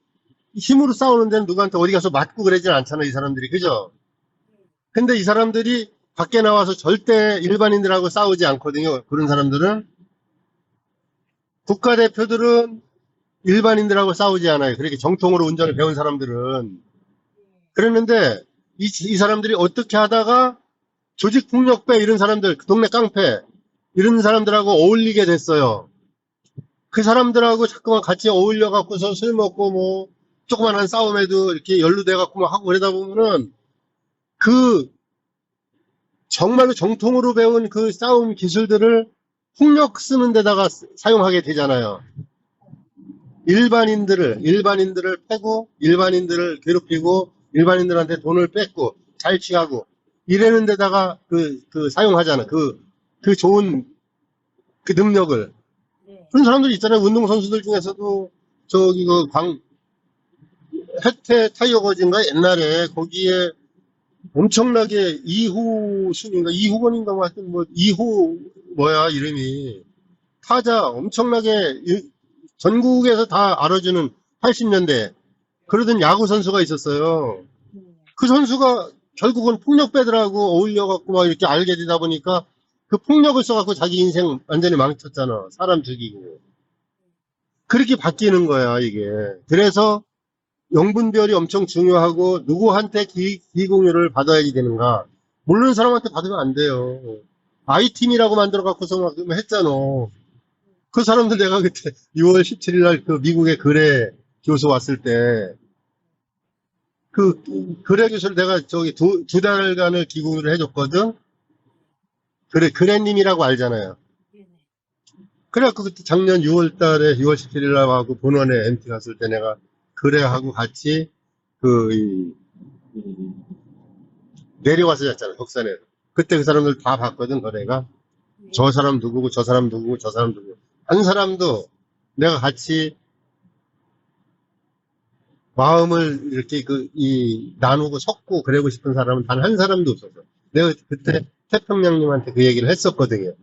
힘으로 싸우는 데는 누구한테 어디 가서 맞고 그러진 않잖아 이 사람들이 그죠? 근데 이 사람들이 밖에 나와서 절대 일반인들하고 싸우지 않거든요. 그런 사람들은 국가대표들은 일반인들하고 싸우지 않아요. 그렇게 정통으로 운전을 배운 사람들은 그랬는데 이 사람들이 어떻게 하다가 조직폭력배 이런 사람들 동네 깡패 이런 사람들하고 어울리게 됐어요. 그 사람들하고 자꾸만 같이 어울려 갖고서 술 먹고 뭐 조그만한 싸움에도 이렇게 연루돼 갖고 막 하고 그러다 보면은 그 정말로 정통으로 배운 그 싸움 기술들을 폭력 쓰는 데다가 사용하게 되잖아요. 일반인들을 패고 일반인들을 괴롭히고 일반인들한테 돈을 뺏고 잘 취하고 이러는 데다가 사용하잖아. 그 좋은 그 능력을. 네. 그런 사람들이 있잖아요. 운동선수들 중에서도 저기 혜태 타이어거즈인가 옛날에 거기에 엄청나게 이후건인가 뭐 하여튼 뭐 뭐야 이름이 타자 엄청나게 전국에서 다 알아주는 80년대 그러던 야구 선수가 있었어요. 네. 그 선수가 결국은 폭력배들하고 어울려갖고 막 이렇게 알게 되다 보니까 그 폭력을 써갖고 자기 인생 완전히 망쳤잖아. 사람 죽이고. 그렇게 바뀌는 거야, 이게. 그래서 영분별이 엄청 중요하고 누구한테 기공유를 받아야 되는가. 모르는 사람한테 받으면 안 돼요. I팀이라고 만들어갖고서 막 했잖아. 그 사람들 내가 그때 6월 17일 날 그 미국에 그래 교수 왔을 때 그 그래 교수를 내가 저기 두 달간을 기공유를 해줬거든. 그래님이라고 알잖아요. 네. 그래갖고 그때 작년 6월 달에 6월 17일 날 하고 본원에 MT 갔을 때 내가 그래하고 같이 내려와서 잤잖아, 덕산에. 그때 그 사람들 다 봤거든, 거래가. 네. 저 사람 누구고, 저 사람 누구고, 저 사람 누구고. 한 사람도 내가 같이 마음을 이렇게 나누고 섞고 그러고 싶은 사람은 단 한 사람도 없었어. 내가 그때 태평양님한테 그 얘기를 했었거든요.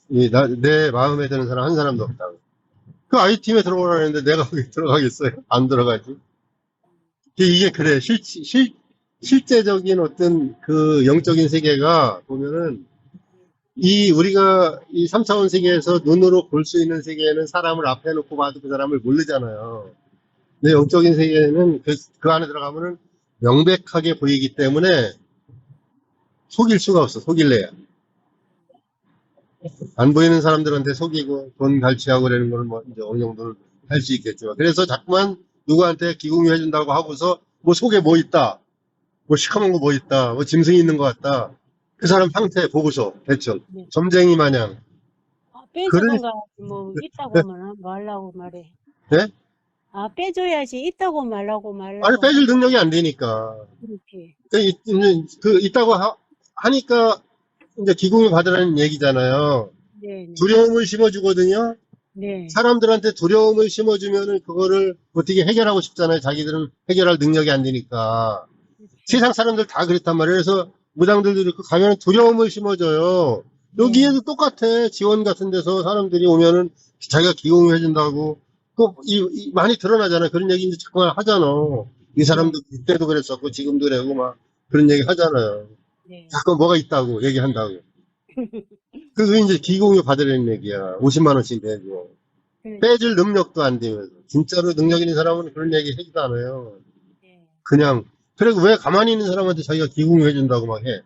내 마음에 드는 사람 한 사람도 없다고. 그 I팀에 들어오라는데 내가 거기 들어가겠어요? 안 들어가지. 이게 그래. 실제적인 어떤 그 영적인 세계가 보면은 우리가 이 3차원 세계에서 눈으로 볼 수 있는 세계에는 사람을 앞에 놓고 봐도 그 사람을 모르잖아요. 근데 영적인 세계는 그 안에 들어가면은 명백하게 보이기 때문에 속일 수가 없어. 속일래야. 안 보이는 사람들한테 속이고 돈 갈취하고 그러는 거는 뭐 이제 어느 정도는 할 수 있겠지만. 그래서 자꾸만 누구한테 기공유 해준다고 하고서 뭐 속에 뭐 있다. 뭐 시커먼 거 뭐 있다. 뭐 짐승이 있는 것 같다. 그 사람 상태 보고서 대충 네. 점쟁이 마냥. 빼주던가 뭐 있다고 말라고 말해. 네? 빼줘야지 있다고 말라고 아니 빼줄 능력이 안 되니까. 그렇게. 있다고 하니까 이제 기공유 받으라는 얘기잖아요. 네. 두려움을 심어주거든요. 네. 사람들한테 두려움을 심어주면은 그거를 어떻게 해결하고 싶잖아요. 자기들은 해결할 능력이 안 되니까. 세상 사람들 다 그렇단 말이에요. 그래서 무당들도 이렇게 가면 두려움을 심어줘요. 여기에도 똑같아. 지원 같은 데서 사람들이 오면은 자기가 기공유 해준다고 많이 드러나잖아. 그런 얘기 이제 자꾸 하잖아. 이 사람도 그때도 그랬었고, 지금도 그러고, 막, 그런 얘기 하잖아요. 네. 자꾸 뭐가 있다고 얘기한다고. 그게 이제 기공유 받으려는 얘기야. 50만원씩 내고. 그, 빼줄 능력도 안 되면서. 진짜로 능력 있는 사람은 그런 얘기 하지도 않아요. 네. 그냥, 그리고 왜 가만히 있는 사람한테 자기가 기공유 해준다고 막 해.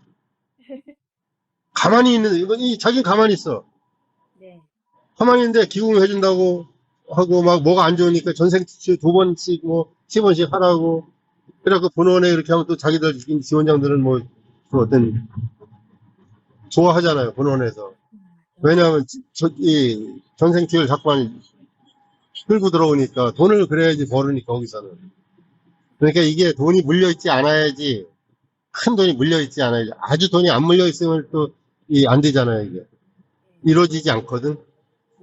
가만히 있는, 자기는 가만히 있어. 네. 가만히 있는데 기공유 해준다고 하고, 막 뭐가 안 좋으니까 전생치료 2번씩, 뭐, 10원씩 하라고. 그래갖고 본원에 이렇게 하면 또 자기들 지원장들은 뭐, 그 어떤, 좋아하잖아요, 본원에서. 왜냐하면, 이 전생치료를 자꾸 끌고 들어오니까 돈을 그래야지 버르니까, 거기서는. 그러니까 이게 돈이 물려있지 않아야지, 큰 돈이 물려있지 않아야지. 아주 돈이 안 물려있으면 또, 안 되잖아요, 이게. 이루어지지 않거든.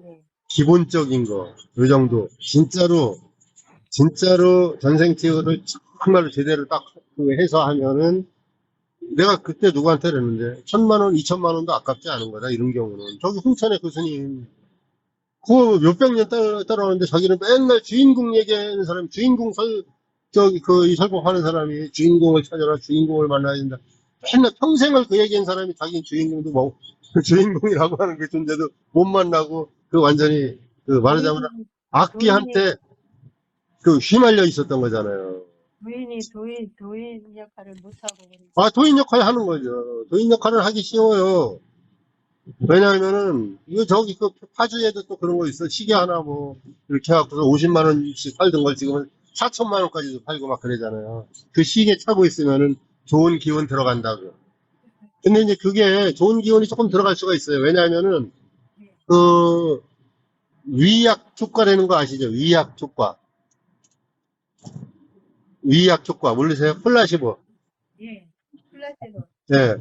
네. 기본적인 거, 요 정도. 진짜로 전생치료를 정말로 제대로 딱 해서 하면은, 내가 그때 누구한테 그랬는데, 1,000만원, 2,000만원도 아깝지 않은 거다, 이런 경우는. 저기 홍천의 그 스님, 그거 몇백 년 따라오는데 자기는 맨날 주인공 얘기하는 사람, 이 설법하는 사람이 주인공을 찾아라, 주인공을 만나야 된다. 맨날 평생을 그 얘기한 사람이 자기는 주인공도 뭐, 그 주인공이라고 하는 그 존재도 못 만나고, 그 완전히, 그 말하자면 악귀한테 그 휘말려 있었던 거잖아요. 도인 역할을 못하고 그러니까. 아, 도인 역할 하는 거죠. 도인 역할을 하기 쉬워요. 왜냐하면은, 그 파주에도 또 그런 거 있어. 시계 하나 뭐, 이렇게 해갖고서 50만원씩 팔던 걸 지금은 4천만원까지도 팔고 막 그러잖아요. 그 시계 차고 있으면은 좋은 기운 들어간다고. 근데 이제 그게 좋은 기운이 조금 들어갈 수가 있어요. 왜냐하면은, 그, 위약 효과라는 거 아시죠? 위약 효과. 위약 효과. 모르세요? 플라시보. 예. 플라테도. 예.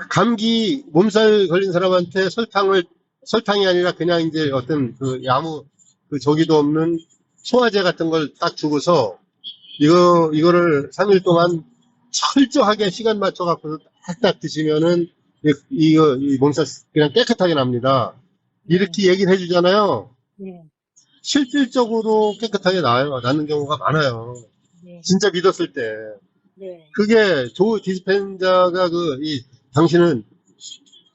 감기 몸살 걸린 사람한테 설탕이 아니라 그냥 이제 어떤 아무 저기도 없는 소화제 같은 걸 딱 주고서 이거를 3일 동안 철저하게 시간 맞춰갖고 딱딱 드시면은 이 몸살 그냥 깨끗하게 납니다. 이렇게 얘기를 해주잖아요. 네. 실질적으로 깨끗하게 낫는 경우가 많아요. 네. 진짜 믿었을 때. 네. 그게 조 디스펜자가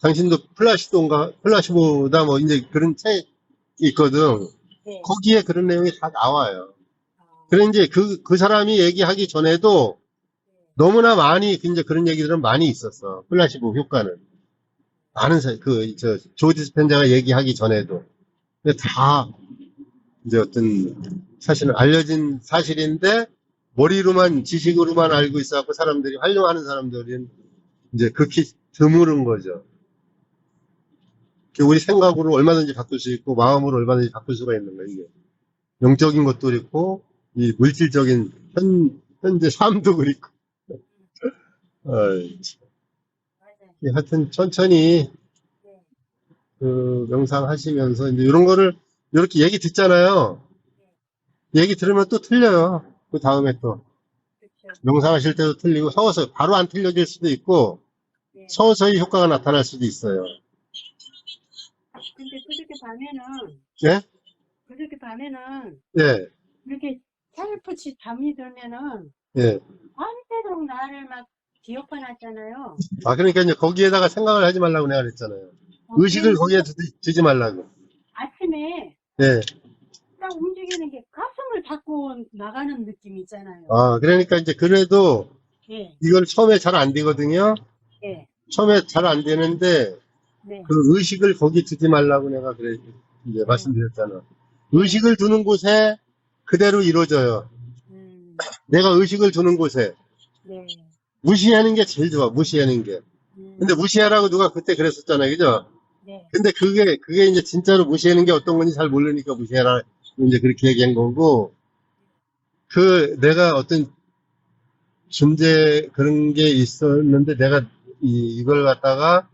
당신도 플라시보다 뭐 이제 그런 책 있거든. 네. 거기에 그런 내용이 다 나와요. 아, 그래 이제 그 사람이 얘기하기 전에도 너무나 많이 이제 그런 얘기들은 많이 있었어. 플라시보 효과는 많은 조 디스펜자가 얘기하기 전에도 근데 다 이제 어떤 사실은 알려진 사실인데 머리로만 지식으로만 알고 있어갖고 사람들이 활용하는 사람들은 이제 극히 드무른 거죠. 우리 생각으로 얼마든지 바꿀 수 있고 마음으로 얼마든지 바꿀 수가 있는 거예요. 이게 영적인 것도 있고 이 물질적인 현재 삶도 그렇고 맞아요. 하여튼 천천히 네. 그 명상하시면서 이제 이런 거를 이렇게 얘기 듣잖아요. 얘기 들으면 또 틀려요. 그 다음에 또 그렇죠. 명상하실 때도 틀리고 서서히 바로 안 틀려질 수도 있고 네. 서서히 효과가 나타날 수도 있어요. 근데 그렇게 밤에는 예? 예. 이렇게 살포시 잠이 들면은 예. 밤새도록 나를 막 기억해놨잖아요. 아, 그러니까 이제 거기에다가 생각을 하지 말라고 내가 그랬잖아요. 의식을 거기에 두지 말라고. 아침에 예. 딱 움직이는 게 가슴을 닫고 나가는 느낌 있잖아요. 아, 그러니까 이제 그래도 예, 이걸 처음에 잘 안 되거든요. 예, 처음에 잘 안 되는데 네, 그 의식을 거기 두지 말라고 내가 이제 말씀드렸잖아. 의식을 두는 곳에 그대로 이루어져요. 내가 의식을 두는 곳에 네, 무시하는 게 제일 좋아. 무시하는 게. 근데 무시하라고 누가 그때 그랬었잖아요. 그죠? 네, 근데 그게 이제 진짜로 무시하는 게 어떤 건지 잘 모르니까 무시해라. 이제 그렇게 얘기한 거고, 내가 어떤 존재 그런 게 있었는데 내가 이걸 갖다가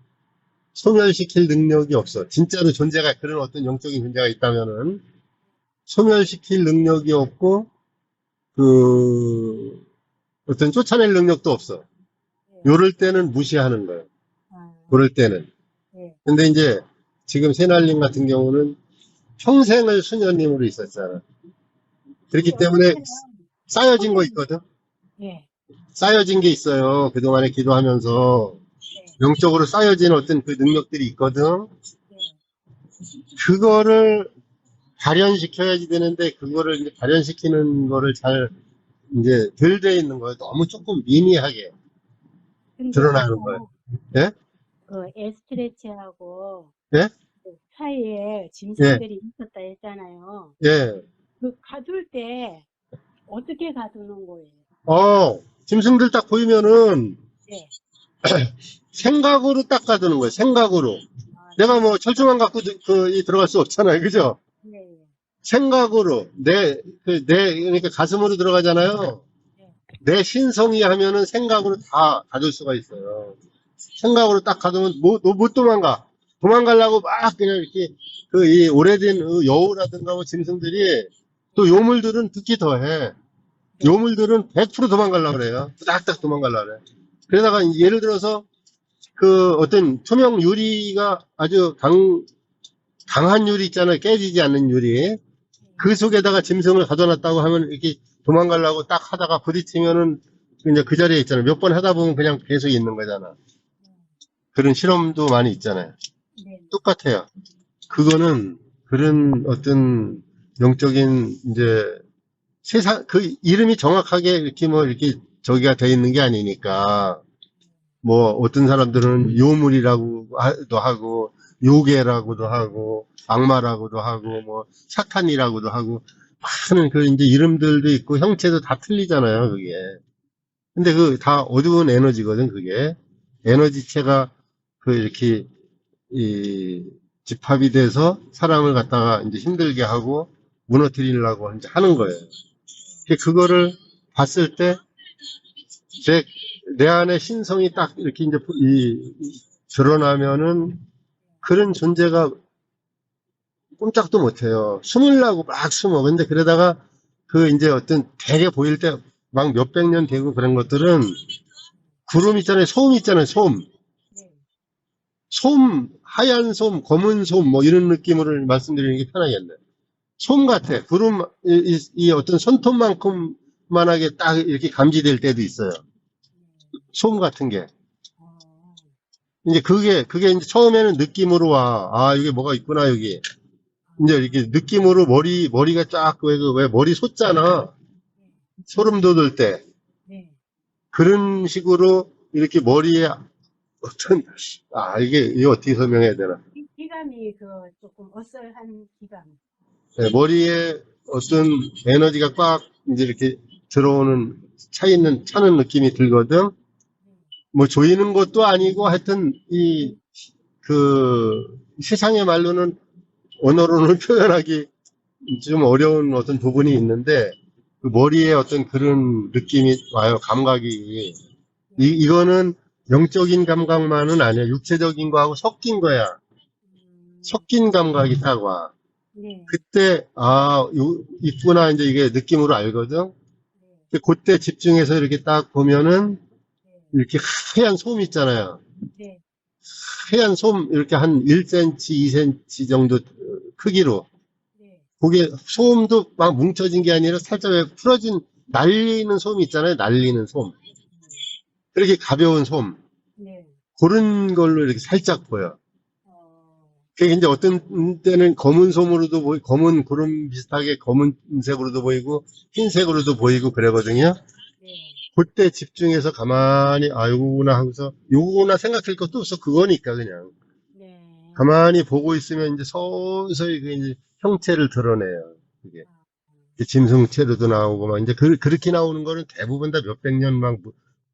소멸시킬 능력이 없어. 진짜로 존재가 그런 어떤 영적인 존재가 있다면은 소멸시킬 능력이 없고, 어떤 쫓아낼 능력도 없어. 요럴 때는 무시하는 거예요. 그럴 때는. 네, 근데 이제 지금 새날님 같은 경우는 평생을 수녀님으로 있었잖아. 그렇기 근데 때문에 어떻게는 쌓여진 거 소명이, 있거든. 예, 쌓여진 게 있어요. 그동안에 기도하면서 예, 영적으로 쌓여진 어떤 그 능력들이 있거든. 예. 그거를 발현시켜야지 되는데 그거를 이제 발현시키는 거를 잘 이제 덜 돼 있는 거예요. 너무 조금 미미하게 근데 드러나는 거예요. 아까 예? 그 에스트레치하고 예? 그 사이에 예? 짐승들이 있었다 했잖아요. 예? 그 가둘 때 어떻게 가두는 거예요? 짐승들 딱 보이면은 예, 생각으로 딱 가두는 거예요. 생각으로. 아, 내가 뭐 생각, 철조망 갖고 들어갈 수 없잖아요. 그죠? 예, 예, 생각으로 그러니까 가슴으로 들어가잖아요. 예. 내 신성이 하면은 생각으로 다 가둘 수가 있어요. 생각으로 딱 가두면 못 도망가. 도망가려고 막 그냥 이렇게 이 오래된 여우라든가 뭐 짐승들이 또 요물들은 특히 더해. 네, 요물들은 100% 도망가려고 그래요. 딱딱 도망가려고 그래. 그러다가 예를 들어서 그 어떤 투명 유리가 아주 강한 유리 있잖아요. 깨지지 않는 유리. 그 속에다가 짐승을 가둬놨다고 하면 이렇게 도망가려고 딱 하다가 부딪히면은 이제 그 자리에 있잖아요. 몇 번 하다 보면 그냥 계속 있는 거잖아. 그런 실험도 많이 있잖아요. 네, 똑같아요. 그거는 그런 어떤 영적인 이제 세상 그 이름이 정확하게 이렇게 뭐 이렇게 저기가 돼 있는 게 아니니까 뭐 어떤 사람들은 요물이라고도 하고 요괴라고도 하고 악마라고도 하고 뭐 사탄이라고도 하고 많은 그 이제 이름들도 있고 형체도 다 틀리잖아요, 그게. 근데 그 다 어두운 에너지거든, 그게. 에너지체가 그 이렇게 이 집합이 돼서 사람을 갖다가 이제 힘들게 하고 무너뜨리려고 이제 하는 거예요. 그거를 봤을 때 내 안에 신성이 딱 이렇게 이제 드러나면은 그런 존재가 꼼짝도 못해요. 숨으려고 막 숨어. 근데 그러다가 그 이제 어떤 대게 보일 때 막 몇백 년 되고 그런 것들은 구름 있잖아요. 소음 있잖아요. 소음. 네, 솜, 하얀 솜, 검은 솜, 뭐 이런 느낌으로 말씀드리는 게 편하겠네. 솜 같아. 구름, 이 어떤 손톱만큼만하게 딱 이렇게 감지될 때도 있어요. 솜 같은 게. 어, 이제 그게 이제 처음에는 느낌으로 와. 아, 이게 뭐가 있구나, 여기. 이제 이렇게 느낌으로 머리가 쫙, 왜 머리 솟잖아. 소름 돋을 때. 네, 그런 식으로 이렇게 머리에 어떤, 이게 어떻게 설명해야 되나. 기감이 그 조금 어설한 기감. 네, 머리에 어떤 에너지가 꽉 이제 이렇게 들어오는 차는 느낌이 들거든. 뭐 조이는 것도 아니고 하여튼 그 세상의 말로는 언어로는 표현하기 좀 어려운 어떤 부분이 있는데 그 머리에 어떤 그런 느낌이 와요. 감각이. 이거는 영적인 감각만은 아니야. 육체적인 거하고 섞인 거야. 음, 섞인 감각이 딱 와. 네, 그때 있구나 이제 이게 느낌으로 알거든. 네, 그때 집중해서 이렇게 딱 보면은 네, 이렇게 하얀 솜 있잖아요. 네, 하얀 솜 이렇게 한 1cm, 2cm 정도 크기로. 네, 그게 솜도 막 뭉쳐진 게 아니라 살짝 왜 풀어진 날리는 솜 있잖아요. 날리는 솜. 그렇게 가벼운 솜. 네, 그런 걸로 이렇게 살짝 보여. 어, 그게 이제 어떤 때는 검은 솜으로도 검은 구름 비슷하게 검은색으로도 보이고 흰색으로도 보이고 그러거든요. 네, 그때 집중해서 가만히 요거구나 하고서 요거구나 생각할 것도 없어. 그거니까 그냥 네, 가만히 보고 있으면 이제 서서히 그 이제 형체를 드러내요. 그게 이제 짐승체로도 나오고 막 이제 그렇게 나오는 거는 대부분 다 몇백 년 막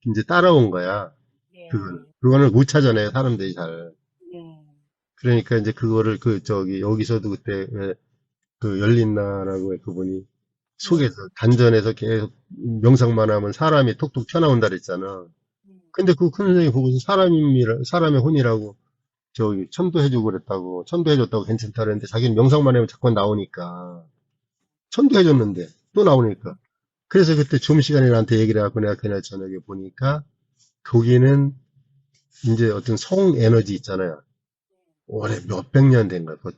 이제 따라온 거야. 네, 그거는 못 찾아내요 사람들이 잘. 네, 그러니까 이제 그거를 여기서도 그때 그 열린나라고 그분이 네, 속에서 단전에서 계속 명상만 하면 사람이 톡톡 튀어나온다 그랬잖아. 근데 그 큰 선생님이 보고서 사람의 혼이라고 천도해주고 그랬다고, 천도해줬다고 괜찮다 그랬는데 자기는 명상만 하면 자꾸 나오니까. 천도해줬는데 또 나오니까. 그래서 그때 좀 시간에 나한테 얘기를 해갖고 내가 그날 저녁에 보니까 거기는 이제 어떤 성 에너지 있잖아요. 오래 몇백 년 된 거야, 그것도.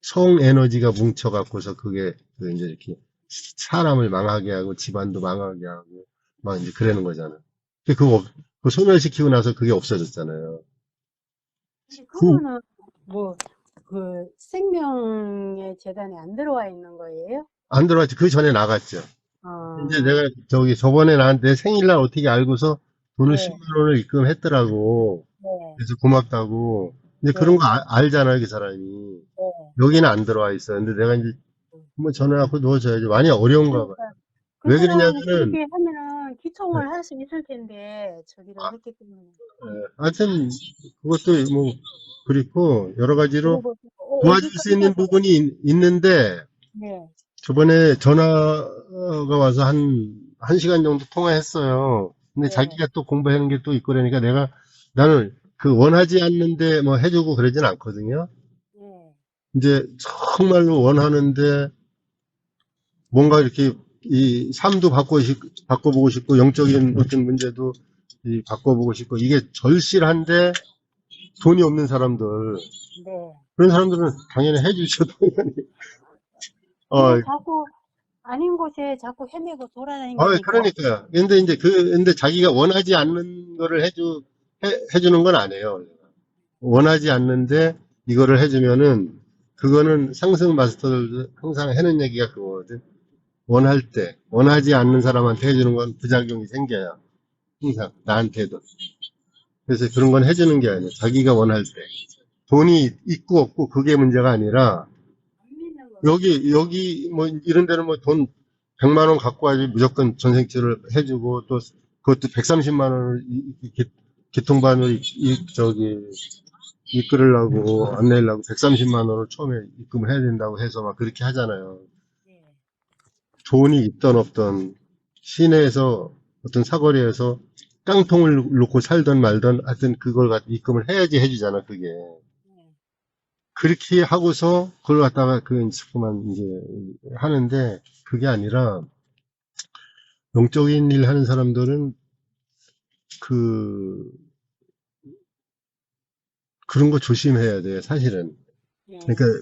성 에너지가 뭉쳐갖고서 그게 그 이제 이렇게 사람을 망하게 하고 집안도 망하게 하고 막 이제 그러는 거잖아. 근데 그 소멸시키고 나서 그게 없어졌잖아요. 근데 그, 그거는 뭐, 그 생명의 재단에 안 들어와 있는 거예요? 안 들어왔지. 그 전에 나갔죠. 이제 아, 내가 저번에 나한테 생일날 어떻게 알고서 돈을 네, 10만 원을 입금했더라고. 네, 그래서 고맙다고. 이제 그런 거 네, 알잖아요, 그 사람이. 네. 여기는 안 들어와 있어요. 근데 내가 이제 한번 전화하고 넣어줘야지. 많이 어려운가 봐. 그러니까 그 왜 사람은 그러냐면은, 그렇게 하면은 예, 기통을 할 수 있을 텐데 저기를 했기 때문에. 하여튼, 그것도 뭐, 그렇고, 여러 가지로 그리고 또 도와줄 수 있는 어디선가 부분이 있는데, 네, 저번에 전화가 와서 한 시간 정도 통화했어요. 근데 네, 자기가 또 공부하는 게 또 있고 그러니까 나는 그 원하지 않는데 뭐 해주고 그러진 않거든요. 네, 이제 정말로 원하는데 뭔가 이렇게 이 삶도 바꿔보고 싶고 영적인 어떤 문제도 바꿔보고 싶고 이게 절실한데 돈이 없는 사람들 네. 그런 사람들은 당연히 해주죠. 당연히. 근데 어, 자꾸 아닌 곳에 자꾸 헤매고 돌아다니니까. 그러니까요. 근데 자기가 원하지 않는 거를 해주는 건 안 해요. 원하지 않는데 이거를 해주면은, 그거는 상승 마스터들 항상 하는 얘기가 그거거든. 원하지 않는 사람한테 해주는 건 부작용이 생겨요. 항상, 나한테도. 그래서 그런 건 해주는 게 아니에요. 자기가 원할 때. 돈이 있고 없고 그게 문제가 아니라, 안 믿는 거. 여기, 뭐, 이런 데는 뭐 돈 100만 원 갖고 와야지 무조건 전생치를 해주고, 또, 그것도 130만 원을 기통반을 이끌으려고, 안 내려고 130만 원을 처음에 입금을 해야 된다고 해서 막 그렇게 하잖아요. 네, 돈이 있던 없던 시내에서 어떤 사거리에서 깡통을 놓고 살던 말던 하여튼 그걸 입금을 해야지 해주잖아, 그게. 네, 그렇게 하고서 그걸 갖다가 자꾸만 이제 하는데 그게 아니라 영적인 일 하는 사람들은 그 그런 거 조심해야 돼요, 사실은. 그러니까 네,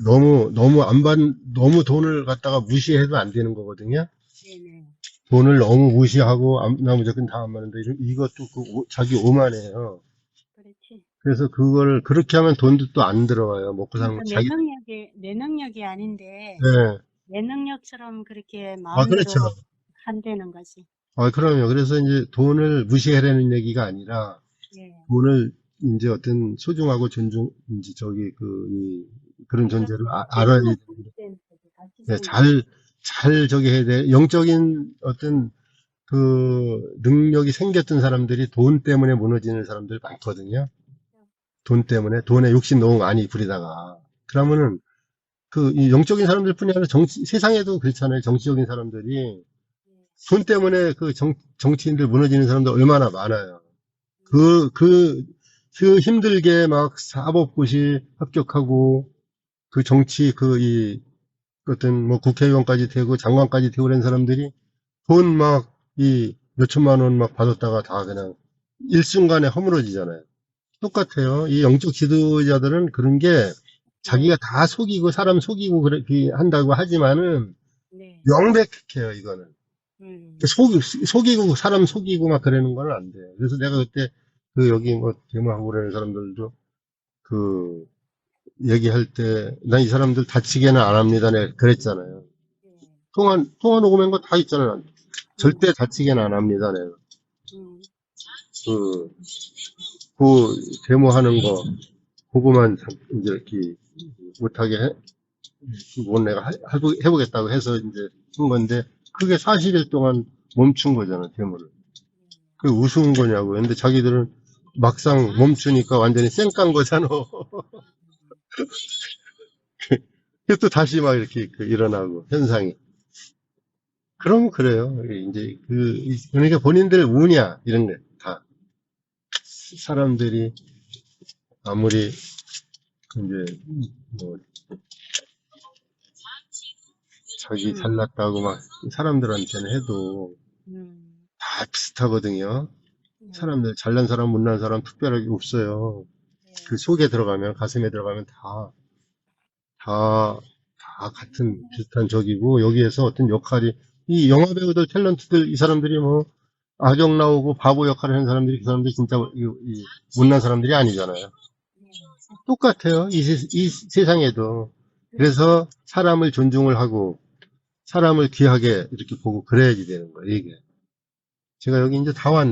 너무 돈을 갖다가 무시해도 안 되는 거거든요. 네, 네. 돈을 너무 무시하고 나 무조건 다 안 받는다. 이것도 자기 오만해요. 그렇지. 그래서 그걸 그렇게 하면 돈도 또 안 들어와요. 먹고 사는 거 그러니까 자기. 내 능력이 아닌데 네. 내 능력처럼 그렇게 아, 그렇죠. 마음대로 한다는 거지. 아, 그럼요. 그래서 이제 돈을 무시하라는 얘기가 아니라 예. 돈을 이제 어떤 소중하고 이제 그런 그러니까 존재를 알아야 기준을 돼. 잘못된 거지. 같이 네, 생각. 잘 저기 해야 돼. 영적인 어떤 그 능력이 생겼던 사람들이 돈 때문에 무너지는 사람들 많거든요. 돈 때문에 돈에 욕심 너무 많이 부리다가 그러면은 이 영적인 사람들뿐이 아니라 세상에도 그렇잖아요. 정치적인 사람들이 돈 때문에 정치인들 무너지는 사람들 얼마나 많아요. 그, 그, 그 힘들게 막 사법고시 합격하고 그 정치 어떤 뭐 국회의원까지 되고 장관까지 되고 그런 사람들이 돈 막 몇천만 원 막 받았다가 다 그냥 일순간에 허물어지잖아요. 똑같아요. 이 영적 지도자들은 그런 게 자기가 네. 다 속이고 사람 속이고 그렇게 한다고 하지만은 네. 명백해요, 이거는. 음. 속이고 사람 속이고 막 그러는 건 안 돼요. 그래서 내가 그때 여기 뭐 데모하고 그러는 사람들도 그 얘기할 때 난 이 사람들 다치게는 안 합니다. 내가 그랬잖아요. 네. 통화 녹음한 거 다 있잖아요. 음. 절대 다치게는 안 합니다. 내가. 음. 그, 그 데모하는 거 그거만 이제 이렇게 못하게 뭐 내가 해보겠다고 해서 이제 한 건데 그게 40일 동안 멈춘 거잖아, 데모를. 그게 우스운 거냐고. 근데 자기들은 막상 멈추니까 완전히 쌩깐 거잖아. 그래서 또 다시 막 이렇게 일어나고, 현상이. 그러면 그래요. 이제 그러니까 본인들 운이야, 이런 게 다. 사람들이 아무리, 이제, 뭐, 자기 음. 잘났다고 막 사람들한테는 해도 음. 다 비슷하거든요. 네. 사람들, 잘난 사람, 못난 사람 특별하게 없어요. 그 네. 속에 들어가면, 가슴에 들어가면 다 다 같은 비슷한 적이고, 여기에서 어떤 역할이, 이 영화 배우들, 탤런트들, 이 사람들이 뭐, 악역 나오고 바보 역할을 하는 사람들이, 그 사람들이 진짜 이 못난 사람들이 아니잖아요. 똑같아요. 이 세상에도. 그래서 사람을 존중을 하고, 사람을 귀하게 이렇게 보고 그래야지 되는 거예요, 이게. 제가 여기 이제 다 왔네.